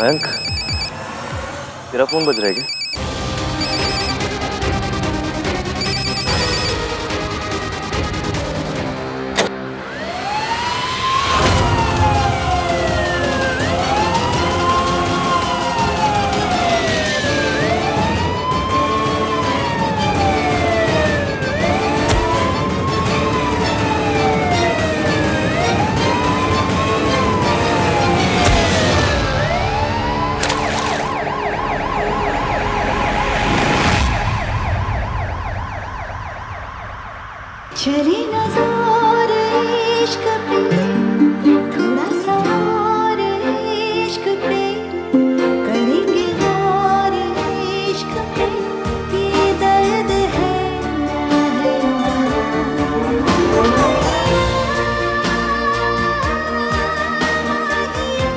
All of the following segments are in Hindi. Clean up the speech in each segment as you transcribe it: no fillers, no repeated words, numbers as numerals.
मयंक, तेरा फोन बज रहा है क्या? चले नज़ार इश्क पे, थोड़ा सा और इश्क पे, करेंगे और इश्क पे, ये दर्द है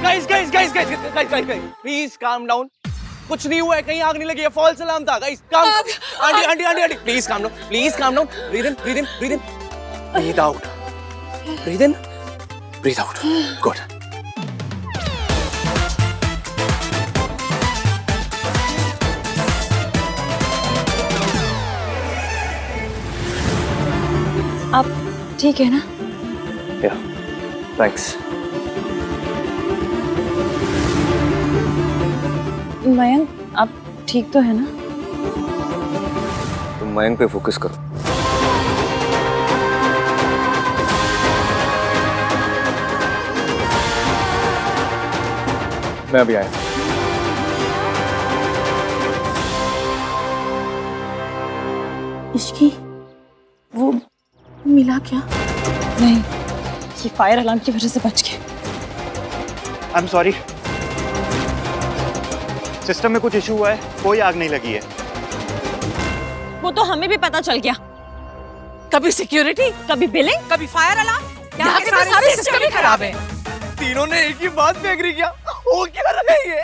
गाइस प्लीज काम डाउन। कुछ नहीं हुआ है, कहीं आग नहीं लगी है, फॉल्स अलार्म था guys. Calm aunty please calm down. Breathe in breathe out, breathe out. Good. आप ठीक है ना? या, थैंक्स। मयंक, आप ठीक तो है ना? तुम मयंक पे फोकस करो। मैं अभी आया। इश्की, वो मिला क्या? नहीं, ये फायर अलार्म की वजह से बच गए। आई एम सॉरी, सिस्टम में कुछ इशू हुआ है, कोई आग नहीं लगी है। वो तो हमें भी पता चल गया। कभी सिक्योरिटी, कभी बिलिंग, कभी फायर अलार्म, यहाँ के तो सारे सिस्टम ही खराब है। तीनों ने एक ही बात पे एग्री किया। वो क्या रहे ये?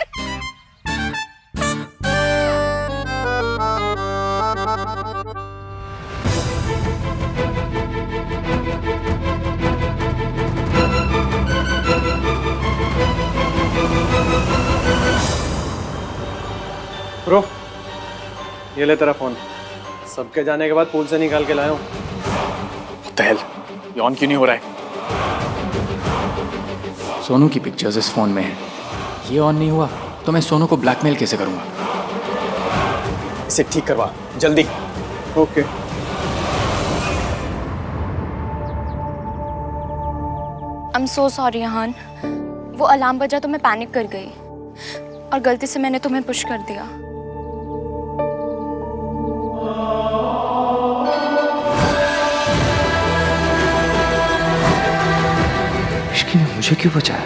ब्रो, ये ले तेरा फोन। सबके जाने के बाद पूल से निकाल के लाया हूँ। What the hell? ये ऑन क्यों नहीं हो रहा है? सोनू की पिक्चर्स इस फोन में है। ये ऑन नहीं हुआ तो मैं सोनू को ब्लैकमेल कैसे करूंगा? इसे ठीक करवा जल्दी। ओके। I'm so sorry यहान। वो अलार्म बजा तो मैं पैनिक कर गई और गलती से मैंने तुम्हें पुश कर दिया। इश्की ने मुझे क्यों बचाया?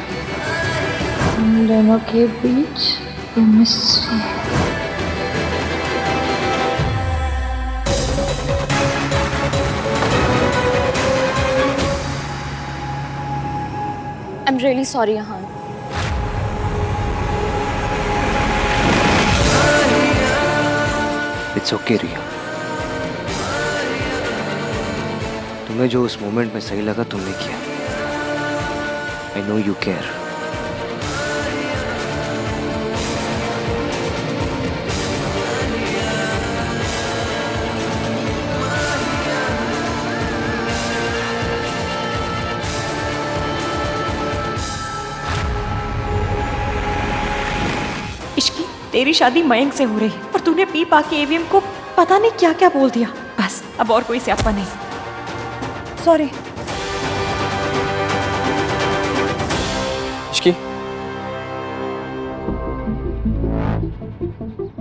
हम दोनों के बीच chemistry. I'm really sorry Yahan. It's okay Riya. तुम्हें जो उस मोमेंट में सही लगा तुमने किया। I know you care. इश्की, तेरी शादी मयंक से हो रही है पर तूने पी पा के एवीएम को पता नहीं क्या क्या बोल दिया। बस अब और कोई स्यापा नहीं। सॉरी। इश्की,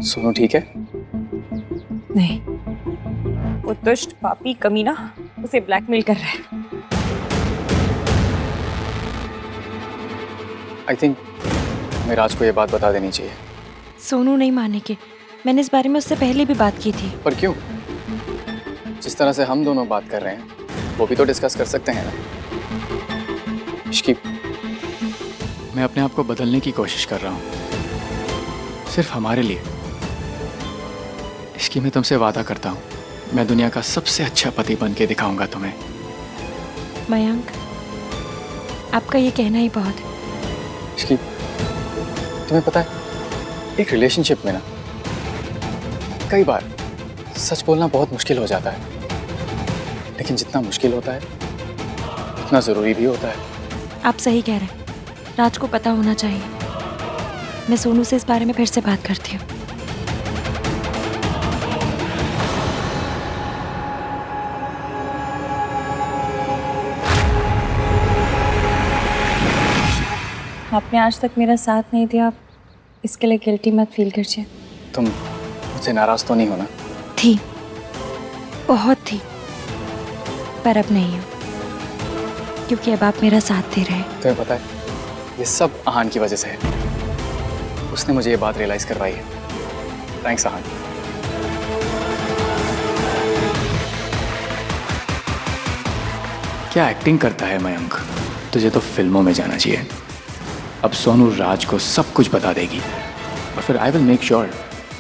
सोनू ठीक है? नहीं, वो दुष्ट पापी कमीना उसे ब्लैकमेल कर रहा है। आई थिंक मैं राज को ये बात बता देनी चाहिए। सोनू नहीं माने के। मैंने इस बारे में उससे पहले भी बात की थी। पर क्यों? जिस तरह से हम दोनों बात कर रहे हैं वो भी तो डिस्कस कर सकते हैं ना। इश्की, मैं अपने आप को बदलने की कोशिश कर रहा हूँ सिर्फ हमारे लिए। इश्की, मैं तुमसे वादा करता हूँ मैं दुनिया का सबसे अच्छा पति बन के दिखाऊंगा तुम्हें। मयंक, आपका ये कहना ही बहुत है। इश्की, तुम्हें पता है, एक रिलेशनशिप में ना कई बार सच बोलना बहुत मुश्किल हो जाता है, लेकिन जितना मुश्किल होता है उतना जरूरी भी होता है। आप सही कह रहे हैं, राज को पता होना चाहिए। मैं सोनू से इस बारे में फिर से बात करती हूँ। आपने आज तक मेरा साथ नहीं दिया, इसके लिए गिल्टी मत फील कीजिए। तुम मुझसे नाराज तो नहीं हो ना? थी, बहुत थी, पर अब नहीं हूँ, क्योंकि अब आप मेरा साथ दे रहे हैं। तुम्हें पता है, ये सब आहान की वजह से है। उसने मुझे ये बात रियलाइज करवाई है। थैंक्स आहान। क्या एक्टिंग करता है मयंक, तुझे तो फिल्मों में जाना चाहिए। अब सोनू राज को सब कुछ बता देगी और फिर आई विल मेक श्योर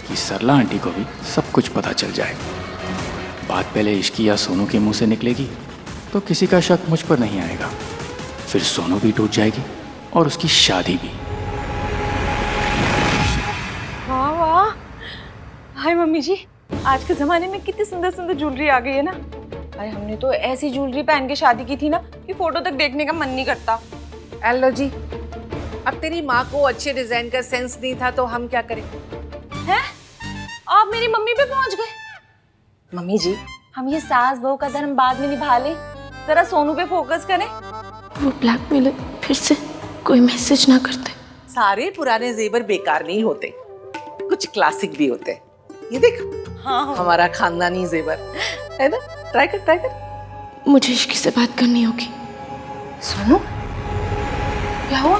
कि सरला आंटी को भी सब कुछ पता चल जाए। बात पहले इश्की या सोनू के मुंह से निकलेगी तो किसी का शक मुझ पर नहीं आएगा, फिर सोनू भी टूट जाएगी और उसकी शादी भी। वाह वाह, हाय मम्मी जी, आज के जमाने में कितनी सुंदर सुंदर ज्वेलरी आ गई है ना। अरे हमने तो ऐसी ज्वेलरी पहन के शादी की थी ना कि फोटो तक देखने का मन नहीं करता। एलो जी, अब तेरी माँ को अच्छे डिजाइन का सेंस नहीं था तो हम क्या करें? हैं? आप मेरी मम्मी पे पहुंच गए। मम्मी जी, हम ये सास बहू का धर्म बाद में निभा लें, जरा सोनू पे फोकस करें। वो ब्लैकमेलर फिर से कोई मैसेज ना करते। सारे पुराने जेवर बेकार नहीं होते, कुछ क्लासिक भी होते। ये देख, हाँ हमारा खानदानी जेवर है ना। ट्राई कर, ट्राई कर। मुझे इश्की से बात करनी होगी। सोनू, क्या हुआ?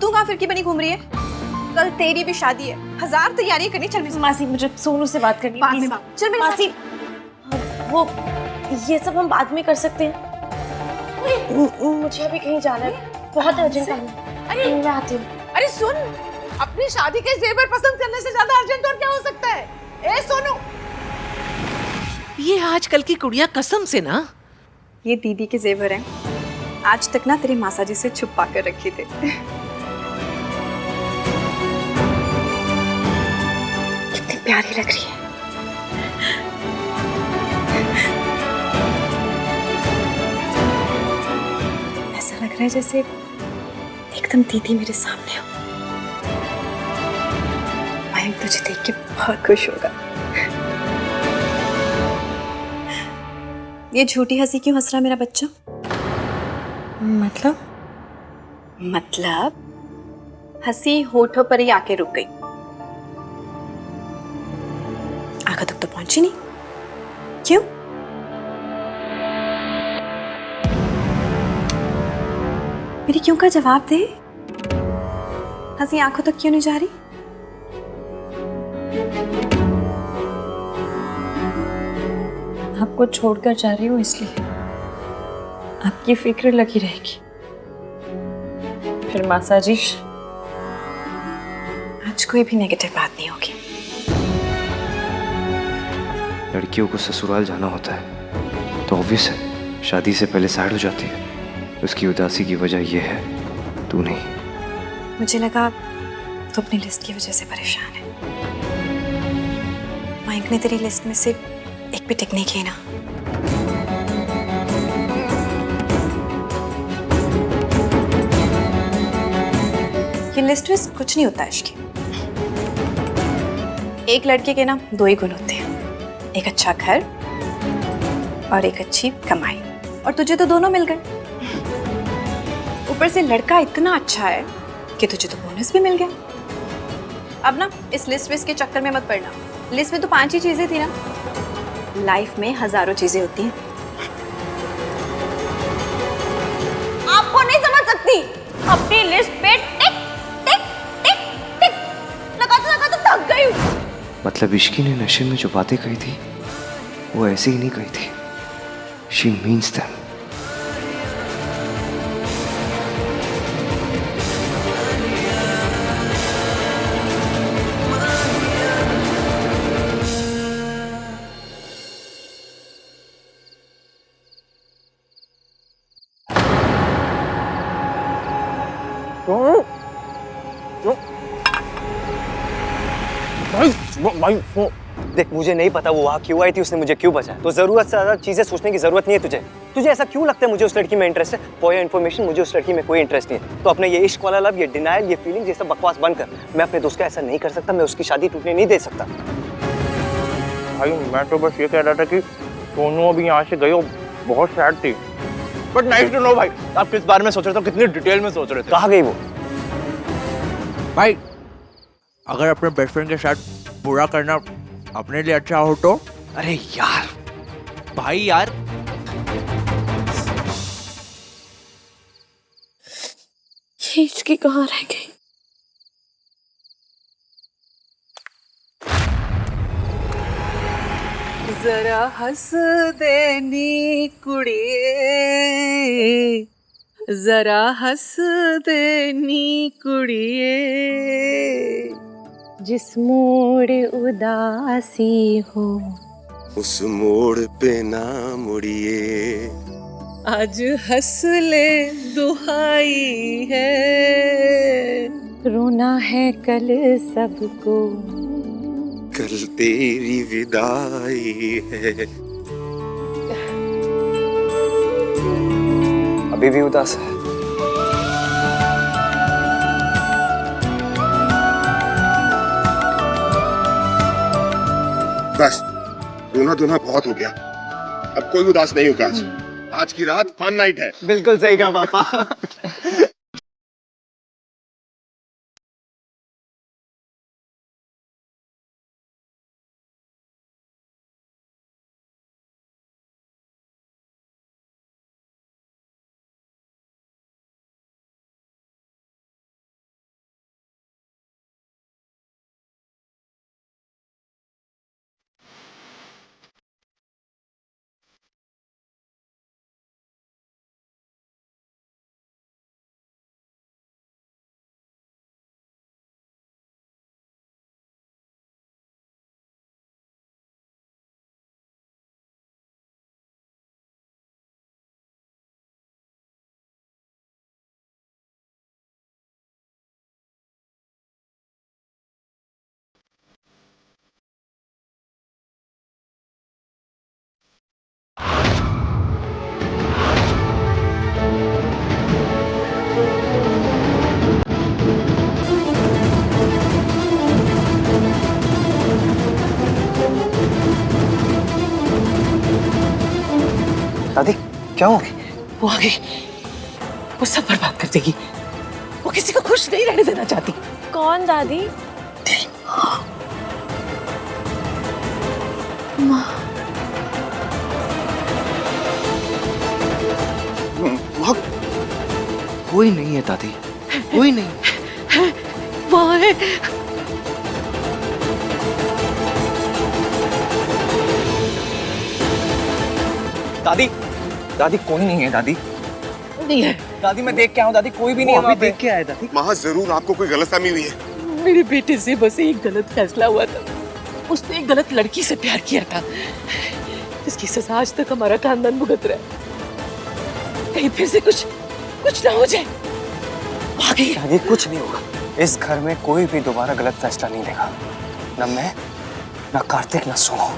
तू कहाँ फिरकी बनी घूम रही है? कल तेरी भी शादी है, 1000 तैयारियां करनी। चल मेरे मासी, मुझे सोनू से बात करनी है। चल मेरे मासी, वो ये सब हम बाद में कर सकते हैं। मुझे अभी कहीं जाना है, बहुत अर्जेंट काम है। अरे मैं आती हूँ। अरे सुन, अपनी शादी के जेवर पसंद करने से ज्यादा अर्जेंट और क्या हो सकता है? ए सोनू, ये आजकल की कुड़ियां कसम से ना, ये दीदी के जेवर हैं। आज तक ना तेरी मासा जी से छुपा कर रखे थे। कितनी प्यारी लग रही है। ऐसा लग रहा है जैसे एकदम दीदी मेरे सामने हो। मयंक तुझे देख के बहुत खुश होगा। ये झूठी हंसी क्यों हंस रहा मेरा बच्चा? मतलब हंसी होठों पर ही आके रुक गई, आंखों तक तो पहुंची नहीं। क्यों? मेरी क्यों का जवाब दे। हंसी आंखों तक क्यों नहीं जा रही? आपको छोड़कर जा रही हूँ इसलिए आपकी फिक्र लगी रहेगी। फिर मासा जी, आज कोई भी नेगेटिव बात नहीं होगी। लड़कियों को ससुराल जाना होता है तो ऑब्वियस है शादी से पहले साइड हो जाती है। उसकी उदासी की वजह यह है, तू नहीं। मुझे लगा तू अपनी लिस्ट की वजह से परेशान है। मयंक ने तेरी लिस्ट में से एक भी टिक नहीं की ना। ये लिस्ट में कुछ नहीं होता इश्क। एक लड़के के ना 2 ही गुण होते हैं, एक अच्छा घर और एक अच्छी कमाई, और तुझे तो दोनों मिल गए। ऊपर से लड़का इतना अच्छा है कि तुझे तो बोनस भी मिल गया। अब ना इस लिस्ट विस्ट के चक्कर में मत पड़ना। लिस्ट में तो 5 ही चीजें थी ना, लाइफ में हजारों चीजें होती हैं। आपको नहीं समझ सकती। अपनी लिस्ट पे टिक टिक टिक टिक लगाते थक गई हूँ। मतलब इश्की ने नशे में जो बातें कही थी वो ऐसे ही नहीं कही थी। She means them. भाई वो देख, मुझे नहीं पता वो वहाँ क्यों आई थी, उसने मुझे क्यों बचाया। तो जरूरत से ज्यादा चीजें सोचने की जरूरत नहीं है तुझे। तुझे ऐसा क्यों लगता है मुझे उस लड़की में इंटरेस्ट है? फॉर योर इन्फॉर्मेशन, मुझे उस लड़की में कोई इंटरेस्ट नहीं है। तो अपने ये इश्क वाला लव, ये डिनायल, ये फीलिंग, ये सब बकवास बंद कर। मैं अपने दोस्त का ऐसा नहीं कर सकता, मैं उसकी शादी टूटने नहीं दे सकता। भाई मैं तो बस ये कह रहा था कि सोनू अभी यहाँ से गई और बहुत सैड थी। बट नाइस टू नो भाई, आप किस बारे में सोच रहे थे, कितनी डिटेल में सोच रहे थे। कहाँ गई वो? भाई अगर अपने बेस्ट फ्रेंड के साथ बुरा करना अपने लिए अच्छा हो तो। अरे यार भाई यार ये इसकी कहाँ रह गई? जरा हंस देनी कुड़िए, जरा हंस देनी कुड़िए, जिस मोड़ उदासी हो उस मोड़ पे ना मुड़िए, आज हंस ले दुहाई है, रोना है कल सबको, कल तेरी विदाई है। अभी भी उदास है? बस रोना धोना बहुत हो गया, अब कोई उदास नहीं होगा। आज की रात फन नाइट है। बिल्कुल सही कहा पापा। दादी क्या हो गई? वो आ गई, वो सब बर्बाद कर देगी। वो किसी को खुश नहीं रहने देना चाहती। कौन दादी? माँ। वहाँ कोई नहीं है दादी, कोई नहीं। वहाँ है। दादी दादी कोई नहीं है। दादी नहीं है। दादी मैं देख के आऊँ। दादी कोई भी नहीं है वहाँ पे। देख के आया दादी। वहाँ जरूर आपको कोई गलतफहमी हुई है। मेरे बेटे से बस एक गलत फैसला हुआ था। उसने एक गलत लड़की से प्यार किया था, जिसकी सजा आज तक हमारा खानदान भुगत रहा है। कहीं फिर से कुछ ना हो जाए। दादी कुछ नहीं होगा। इस घर में कोई भी दोबारा गलत फैसला नहीं लेगा, न मैं, न कार्तिक, न सोनू।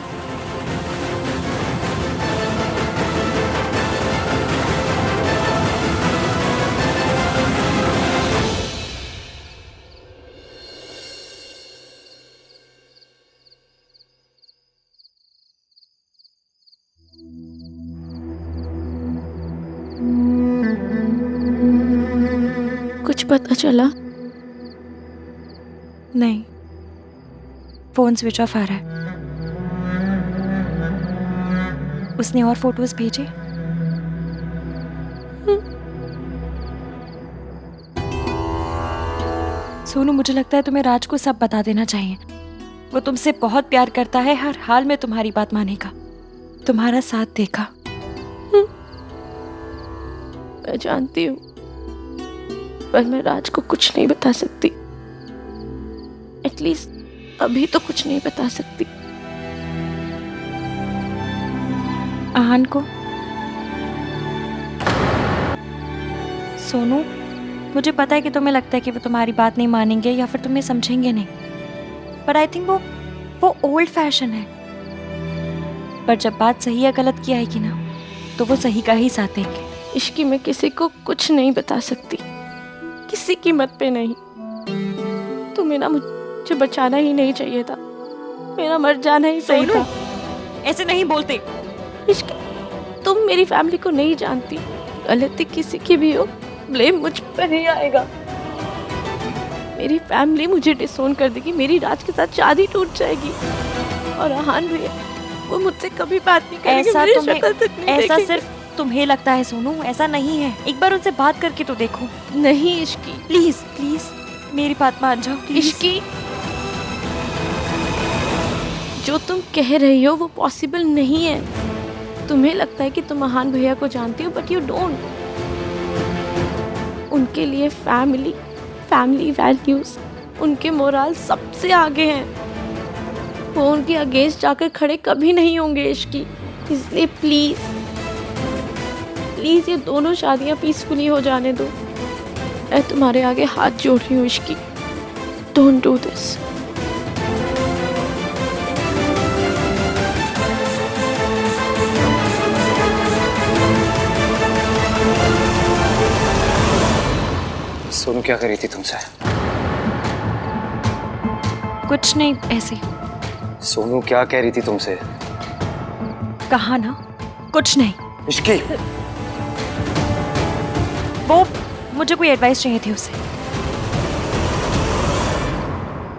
कुछ पता चला? नहीं, फोन स्विच ऑफ आ रहा है। उसने और फोटोज भेजे? सोनू, मुझे लगता है तुम्हें राज को सब बता देना चाहिए। वो तुमसे बहुत प्यार करता है, हर हाल में तुम्हारी बात मानेगा, तुम्हारा साथ देगा। मैं जानती हूँ, पर मैं राज को कुछ नहीं बता सकती। एटलीस्ट अभी तो कुछ नहीं बता सकती। आहान को? सोनू, मुझे पता है कि तुम्हें लगता है कि वो तुम्हारी बात नहीं मानेंगे या फिर तुम्हें समझेंगे नहीं, पर आई थिंक वो वो ओल्ड फैशन है, पर जब बात सही या गलत की आएगी ना, तो वो सही का ही साथ देंगे। इश्की मैं किसी को कुछ नहीं बता सकती, किसी कीमत पे नहीं। तुम्हें ना मुझे बचाना ही नहीं चाहिए था, मेरा मर जाना ही सही था। ऐसे नहीं बोलते। इश्की, तुम मेरी फैमिली को नहीं जानती, गलती किसी की भी हो, ब्लेम मुझ पर ही आएगा। मेरी फैमिली मुझे डिसोन कर देगी, मेरी राज के साथ शादी टूट जाएगी, और अहान भैया वो मुझसे कभी बात नहीं करेंगे। ऐसा मेरी तुम्हें, शक्ल तक नहीं ऐसा देखेंगे। सिर्फ तुम्हें लगता है सोनू, ऐसा नहीं है। एक बार उनसे बात करके तो देखो। नहीं इश्की, प्लीज प्लीज मेरी बात मान जाओ प्लीज। इश्की, जो तुम कह रही हो वो पॉसिबल नहीं है। तुम्हें लगता है कि तुम अहान भैया को जानती हो, बट यू डोंट। उनके लिए फैमिली वैल्यूज, उनके मोरल सबसे आगे हैं। वो उनके अगेंस्ट जाकर खड़े कभी नहीं होंगे इश्की। इसलिए प्लीज ये दोनों शादियां पीसफुली हो जाने दो। मैं तुम्हारे आगे हाथ जोड़ रही हूँ Ishki, don't do this. Sonu क्या करी थी तुमसे? कुछ नहीं, ऐसे। सोनू क्या कह रही थी तुमसे? कहा ना कुछ नहीं। इश्की, वो मुझे कोई एडवाइस चाहिए थी उससे।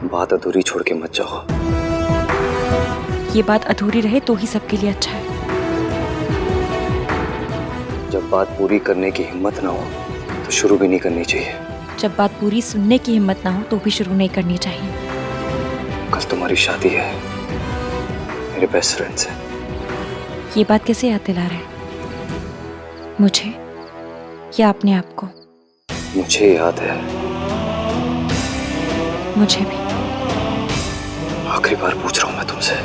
बात अधूरी छोड़ के मत जाओ। ये बात अधूरी रहे तो ही सबके लिए अच्छा है। जब बात पूरी करने की हिम्मत ना हो तो शुरू भी नहीं करनी चाहिए। जब बात पूरी सुनने की हिम्मत ना हो तो भी शुरू नहीं करनी चाहिए। कल तुम्हारी शादी है मेरे बेस्ट फ्रेंड से। ये बात कैसे याद दिला रहे? मुझे या अपने आप को? मुझे याद है। मुझे भी। आखिरी बार पूछ रहा हूं मैं तुमसे,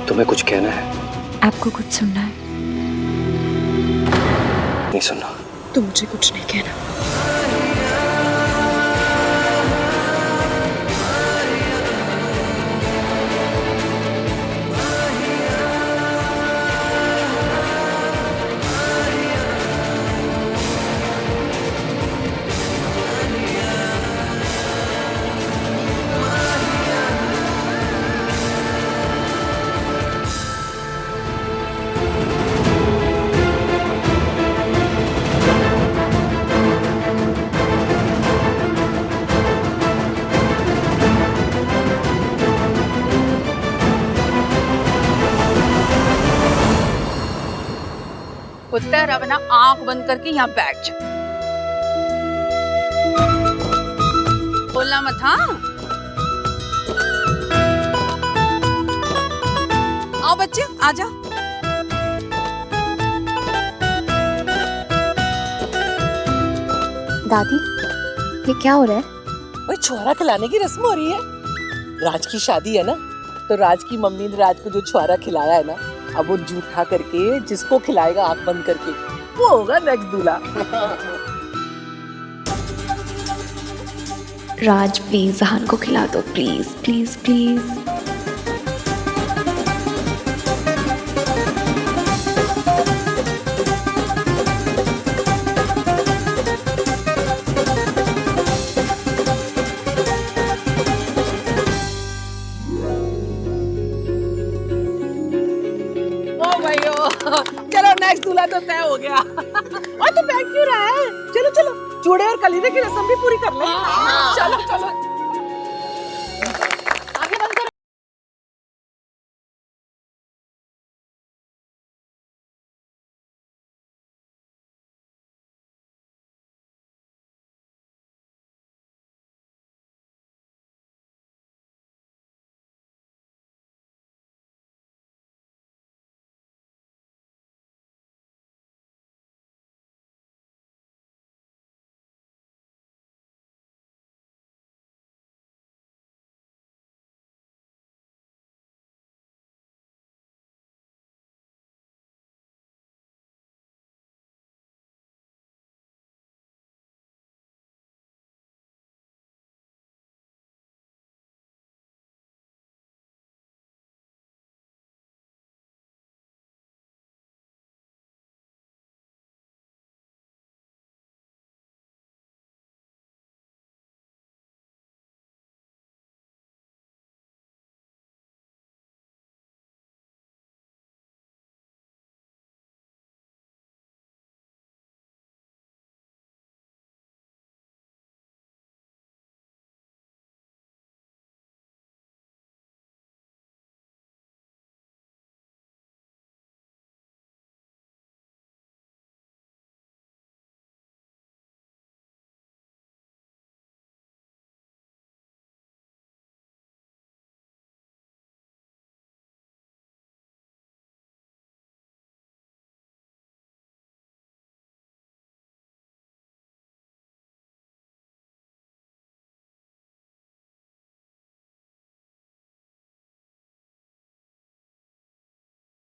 तुम्हें कुछ कहना है? आपको कुछ सुनना है? नहीं सुनना। तुम मुझे कुछ नहीं कहना। पुत्र अब ना आंख बंद करके यहाँ बैठ जा। बोलना मत। हाँ, आओ बच्चे आ जा। दादी, ये क्या हो रहा है? वो छुआरा खिलाने की रस्म हो रही है। राज की शादी है ना, तो राज की मम्मी ने राज को जो छुआरा खिलाया है ना, अब वो जूठा करके जिसको खिलाएगा आंख बंद करके, वो होगा नेक्स्ट दूल्हा। राज प्लीज जहान को खिला दो, प्लीज प्लीज प्लीज। चलो नेक्स्ट दूल्हा तो तय हो गया। और तो बैठ क्यों रहा है? चलो चलो, चूड़े और कलीरे की रस्म भी पूरी कर ले। चलो चलो।